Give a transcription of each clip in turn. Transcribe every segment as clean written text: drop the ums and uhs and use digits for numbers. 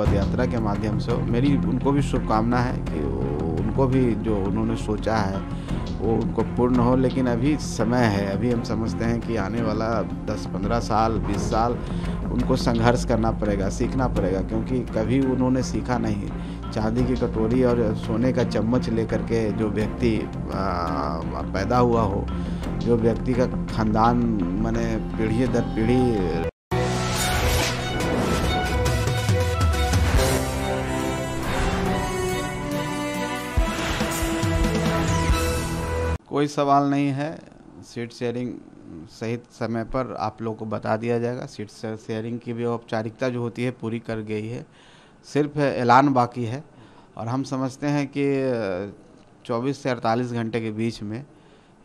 पद यात्रा के माध्यम से मेरी उनको भी शुभकामना है कि उनको भी जो उन्होंने सोचा है वो उनको पूर्ण हो। लेकिन अभी समय है, अभी हम समझते हैं कि आने वाला 10-15 साल 20 साल उनको संघर्ष करना पड़ेगा, सीखना पड़ेगा, क्योंकि कभी उन्होंने सीखा नहीं। चांदी की कटोरी और सोने का चम्मच लेकर के जो व्यक्ति पैदा हुआ हो, जो व्यक्ति का खानदान माने पीढ़ी दर पीढ़ी कोई सवाल नहीं है। सीट शेयरिंग सही समय पर आप लोगों को बता दिया जाएगा। सीट शेयरिंग की भी औपचारिकता जो होती है पूरी कर गई है, सिर्फ ऐलान बाकी है। और हम समझते हैं कि 24 से 48 घंटे के बीच में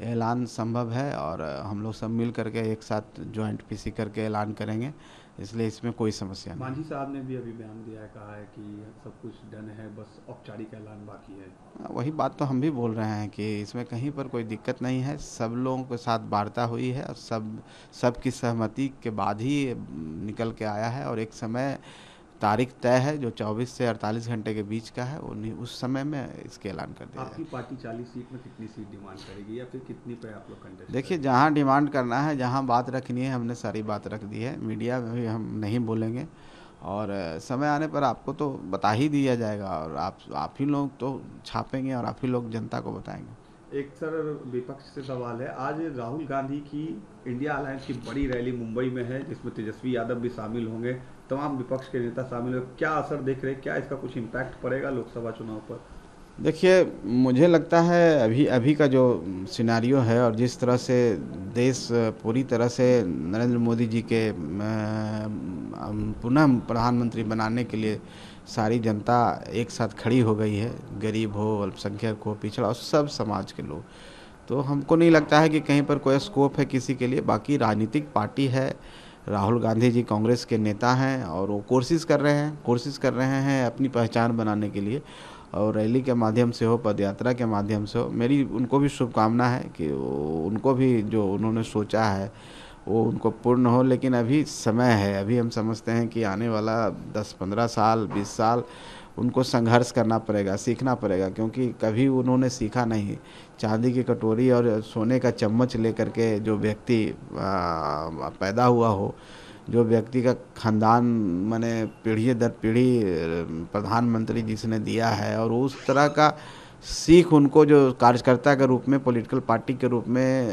ऐलान संभव है और हम लोग सब मिल करके एक साथ जॉइंट पीसी करके ऐलान करेंगे, इसलिए इसमें कोई समस्या नहीं। मांझी साहब ने भी अभी बयान दिया है, कहा है कि सब कुछ डन है, बस औपचारिक ऐलान बाकी है। वही बात तो हम भी बोल रहे हैं कि इसमें कहीं पर कोई दिक्कत नहीं है। सब लोगों के साथ वार्ता हुई है और सबकी सहमति के बाद ही निकल के आया है और एक समय तारीख तय है जो 24 से 48 घंटे के बीच का है। उस समय में इसके ऐलान कर दिया आपकी पार्टी 40 सीट में कितनी सीट डिमांड करेगी या फिर कितनी पे आप लोग कंटेस्ट? देखिए, जहां डिमांड करना है, जहां बात रखनी है, हमने सारी बात रख दी है। मीडिया में भी हम नहीं बोलेंगे और समय आने पर आपको तो बता ही दिया जाएगा और आप ही लोग तो छापेंगे और आप ही लोग जनता को बताएंगे। एक सर विपक्ष से सवाल है, आज राहुल गांधी की इंडिया अलायंस की बड़ी रैली मुंबई में है जिसमें तेजस्वी यादव भी शामिल होंगे, तमाम विपक्ष के नेता शामिल होंगे। क्या असर देख रहे हैं, क्या इसका कुछ इम्पैक्ट पड़ेगा लोकसभा चुनाव पर? देखिए, मुझे लगता है अभी का जो सिनेरियो है और जिस तरह से देश पूरी तरह से नरेंद्र मोदी जी के पुनः प्रधानमंत्री बनाने के लिए सारी जनता एक साथ खड़ी हो गई है, गरीब हो, अल्पसंख्यक हो, पिछड़ा हो, सब समाज के लोग। तो हमको नहीं लगता है कि कहीं पर कोई स्कोप है किसी के लिए। बाकी राजनीतिक पार्टी है, राहुल गांधी जी कांग्रेस के नेता हैं और वो कोशिश कर रहे हैं अपनी पहचान बनाने के लिए। और रैली के माध्यम से हो, पद यात्रा के माध्यम से हो, मेरी उनको भी शुभकामना है कि उनको भी जो उन्होंने सोचा है वो उनको पूर्ण हो। लेकिन अभी समय है, अभी हम समझते हैं कि आने वाला 10-15 साल 20 साल उनको संघर्ष करना पड़ेगा, सीखना पड़ेगा, क्योंकि कभी उन्होंने सीखा नहीं। चांदी की कटोरी और सोने का चम्मच लेकर के जो व्यक्ति पैदा हुआ हो, जो व्यक्ति का खानदान माने पीढ़ी दर पीढ़ी प्रधानमंत्री जिसने दिया है और उस तरह का सीख उनको जो कार्यकर्ता के रूप में, पॉलिटिकल पार्टी के रूप में,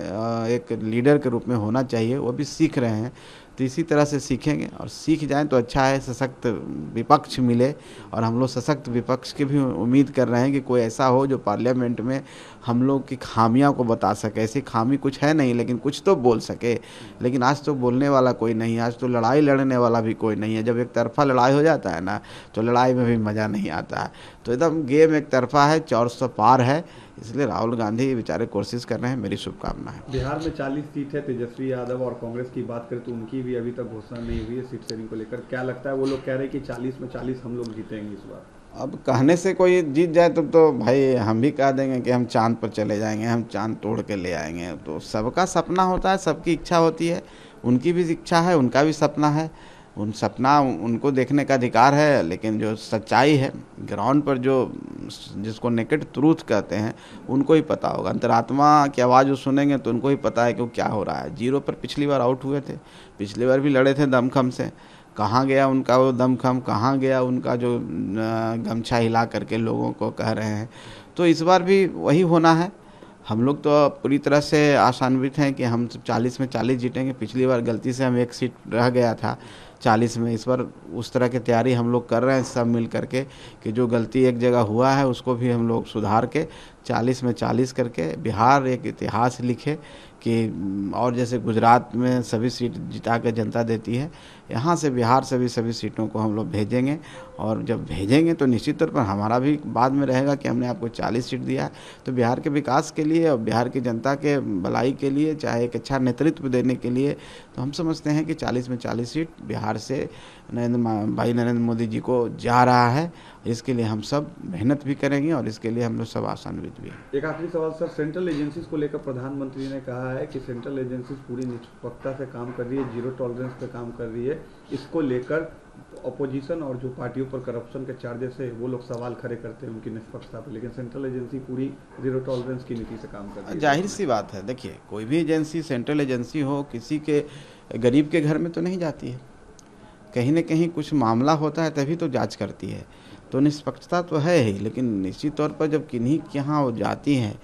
एक लीडर के रूप में होना चाहिए, वो भी सीख रहे हैं। तो इसी तरह से सीखेंगे और सीख जाएं तो अच्छा है। सशक्त विपक्ष मिले और हम लोग सशक्त विपक्ष की भी उम्मीद कर रहे हैं कि कोई ऐसा हो जो पार्लियामेंट में हम लोग की खामियां को बता सके। ऐसी खामी कुछ है नहीं, लेकिन कुछ तो बोल सके। लेकिन आज तो बोलने वाला कोई नहीं, आज तो लड़ाई लड़ने वाला भी कोई नहीं है। जब एक तरफा लड़ाई हो जाता है ना, तो लड़ाई में भी मज़ा नहीं आता है। तो एकदम गेम एक तरफा है, 400 पार है, इसलिए राहुल गांधी बेचारे कोशिश कर रहे हैं। मेरी शुभकामना है। बिहार में 40 सीट है, तेजस्वी यादव और कांग्रेस की बात करें तो उनकी भी अभी तक घोषणा नहीं हुई है सीट शेयरिंग को लेकर। क्या लगता है, वो लोग कह रहे हैं कि 40 में 40 हम लोग जीतेंगे इस बार? अब कहने से कोई जीत जाए तो भाई हम भी कह देंगे कि हम चांद पर चले जाएंगे, हम चांद तोड़ के ले आएंगे। तो सबका सपना होता है, सबकी इच्छा होती है। उनकी भी इच्छा है, उनका भी सपना है, उन सपना उनको देखने का अधिकार है। लेकिन जो सच्चाई है ग्राउंड पर, जो जिसको नेकेड ट्रूथ कहते हैं, उनको ही पता होगा। अंतरात्मा की आवाज़ जो सुनेंगे तो उनको ही पता है कि वो क्या हो रहा है। 0 पर पिछली बार आउट हुए थे, पिछली बार भी लड़े थे दमखम से। कहाँ गया उनका वो दमखम, कहाँ गया उनका जो गमछा हिला करके लोगों को कह रहे हैं। तो इस बार भी वही होना है। हम लोग तो पूरी तरह से आशान्वित हैं कि हम 40 में 40 जीतेंगे। पिछली बार गलती से हम एक सीट रह गया था 40 में। इस बार उस तरह की तैयारी हम लोग कर रहे हैं सब मिल करके कि जो गलती एक जगह हुआ है उसको भी हम लोग सुधार के 40 में 40 करके बिहार एक इतिहास लिखे कि और जैसे गुजरात में सभी सीट जिता के जनता देती है, यहाँ से बिहार से भी सभी सीटों को हम लोग भेजेंगे। और जब भेजेंगे तो निश्चित तौर पर हमारा भी बाद में रहेगा कि हमने आपको 40 सीट दिया है। तो बिहार के विकास के लिए और बिहार की जनता के भलाई के लिए, चाहे एक अच्छा नेतृत्व देने के लिए, तो हम समझते हैं कि 40 में 40 सीट बिहार से भाई नरेंद्र मोदी जी को जा रहा है। इसके लिए हम सब मेहनत भी करेंगे और इसके लिए हम लोग सब आशान्वित भी हैं। एक आखिरी सवाल सर, सेंट्रल एजेंसीज को लेकर प्रधानमंत्री ने कहा है कि सेंट्रल एजेंसीज पूरी निष्पक्षता से काम कर रही है, जीरो टॉलरेंस पे काम कर रही है। इसको लेकर अपोजिशन और जो पार्टियों पर करप्शन के चार्जेस है वो लोग सवाल खड़े करते हैं उनकी निष्पक्षता पर, लेकिन सेंट्रल एजेंसी पूरी जीरो टॉलरेंस की नीति से काम कर रही है। जाहिर सी बात है, देखिए कोई भी एजेंसी, सेंट्रल एजेंसी हो, किसी के गरीब के घर में तो नहीं जाती है। कहीं न कहीं कुछ मामला होता है तभी तो जांच करती है। तो निष्पक्षता तो है ही, लेकिन निश्चित तौर पर जब किन्हीं के यहाँ वो जाती हैं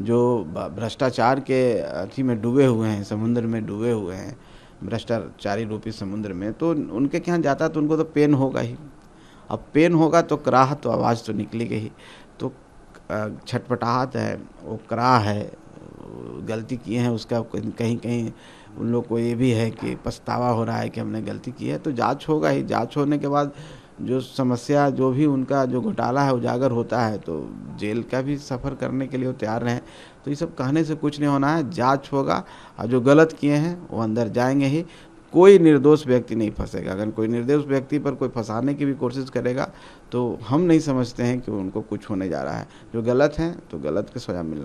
जो भ्रष्टाचार के अथी में डूबे हुए हैं, समुद्र में डूबे हुए हैं, भ्रष्टाचारी रूपी समुद्र में, तो उनके यहाँ जाता है तो उनको तो पेन होगा ही। अब पेन होगा तो कराह, तो आवाज़ तो निकलेगी ही। तो छटपटाहट है, वो कराह है, गलती किए हैं उसका कहीं कहीं उन लोग को ये भी है कि पछतावा हो रहा है कि हमने गलती की है। तो जांच होगा ही, जांच होने के बाद जो समस्या, जो भी उनका जो घोटाला है उजागर होता है तो जेल का भी सफ़र करने के लिए वो तैयार रहें। तो ये सब कहने से कुछ नहीं होना है, जांच होगा और जो गलत किए हैं वो अंदर जाएंगे ही। कोई निर्दोष व्यक्ति नहीं फंसेगा। अगर कोई निर्दोष व्यक्ति पर कोई फंसाने की भी कोशिश करेगा तो हम नहीं समझते हैं कि उनको कुछ होने जा रहा है। जो गलत हैं तो गलत की सज़ा मिलना